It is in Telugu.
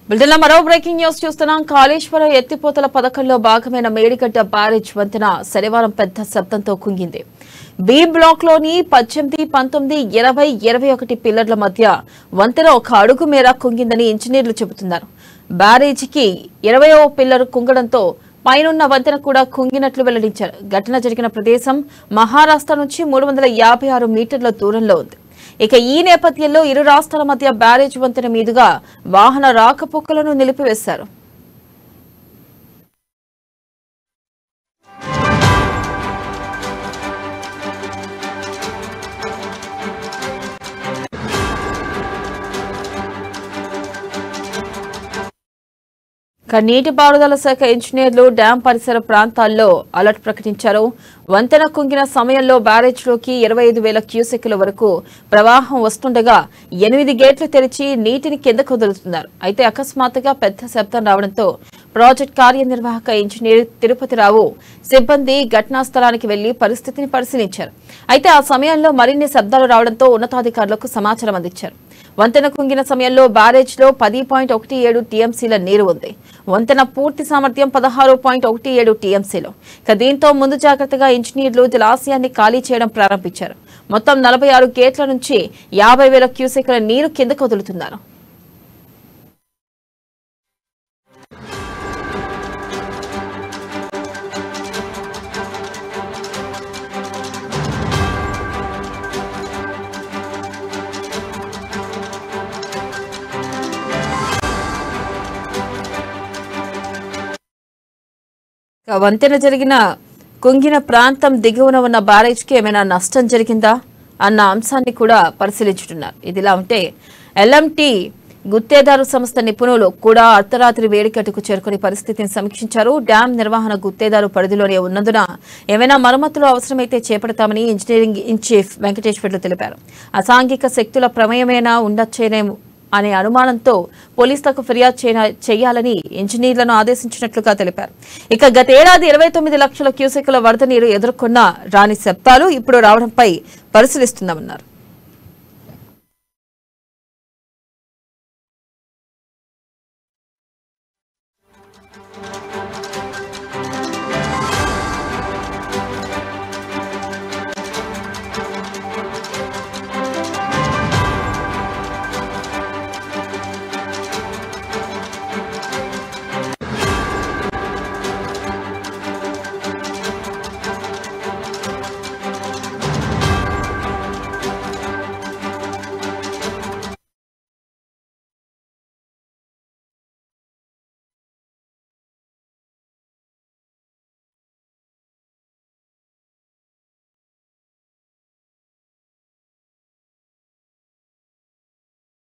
బులెటిన్లో మరో బ్రేకింగ్ న్యూస్ చూస్తున్నాం. కాళేశ్వరం ఎత్తిపోతల పథకంలో భాగమైన మేడిగడ్డ బ్యారేజ్ వంతెన శనివారం పెద్ద శబ్దంతో కుంగింది. బి బ్లాక్ లోని 18, 19, 20, 21 పిల్లర్ల మధ్య వంతెన ఒక అడుగు మేర కుంగిందని ఇంజనీర్లు చెబుతున్నారు. బ్యారేజీకి 20వ పిల్లర్ కుంగడంతో పైనున్న వంతెన కూడా కుంగినట్లు వెల్లడించారు. ఘటన జరిగిన ప్రదేశం మహారాష్ట్ర నుంచి 356 మీటర్ల దూరంలో ఉంది. ఇక ఈ నేపథ్యంలో ఇరు రాష్ట్రాల మధ్య బ్యారేజ్ వంతెన మీదుగా వాహన రాకపోకలను నిలిపివేశారు. నీటిపారుదల శాఖ ఇంజనీర్లు డ్యాం పరిసర ప్రాంతాల్లో అలర్ట్ ప్రకటించారు. వంతెన కుంగిన సమయంలో బ్యారేజ్లోకి 25,000 క్యూసెక్కుల వరకు ప్రవాహం వస్తుండగా 8 గేట్లు తెరిచి నీటిని కిందకు వదులుతున్నారు. అయితే అకస్మాత్తుగా పెద్ద శబ్దం రావడంతో ప్రాజెక్ట్ కార్యనిర్వాహక ఇంజనీర్ తిరుపతిరావు సిబ్బంది ఘటనా స్థలానికి వెళ్లి పరిస్థితిని పరిశీలించారు. అయితే ఆ సమయంలో మరిన్ని శబ్దాలు రావడంతో ఉన్నతాధికారులకు సమాచారం అందించారు. వంతెన కుంగిన సమయంలో బ్యారేజ్లో 10.17 టీఎంసీల నీరు ఉంది. వంతెన పూర్తి సామర్థ్యం 16.17 టీఎంసీలు. దీంతో ముందు జాగ్రత్తగా ఇంజనీర్లు జలాశయాన్ని ఖాళీ చేయడం ప్రారంభించారు. మొత్తం 46 గేట్ల నుంచి 50,000 క్యూసెక్ల నీరు కిందకు వదులుతున్నారు. వంతెన కుంగిన ప్రాంతం దిగువన ఉన్న బ్యారేజ్కి ఏమైనా నష్టం జరిగిందా అన్న అంశాన్ని కూడా పరిశీలించుతున్నారు. ఇదిలా ఉంటే ఎల్ఎంటీ గుత్తేదారు సంస్థ నిపుణులు కూడా అర్ధరాత్రి వేడికట్టుకు చేరుకుని పరిస్థితిని సమీక్షించారు. డ్యాం నిర్వహణ గుత్తేదారు పరిధిలోనే ఉన్నందున ఏమైనా మరమ్మతులు అవసరమైతే చేపడతామని ఇంజనీరింగ్ ఇన్ చీఫ్ వెంకటేశ్వర్లు తెలిపారు. అసాంఘిక శక్తుల ప్రమేయమైనా ఉండొచ్చేనేమో అనే అనుమానంతో పోలీసులకు ఫిర్యాదు చేయాలని ఇంజనీర్లను ఆదేశించినట్లుగా తెలిపారు. ఇక గతేడాది 29 లక్షల క్యూసెక్కుల వరద నీరు ఎదుర్కొన్న రాని శబ్దాలు ఇప్పుడు రావడంపై పరిశీలిస్తున్నామన్నారు.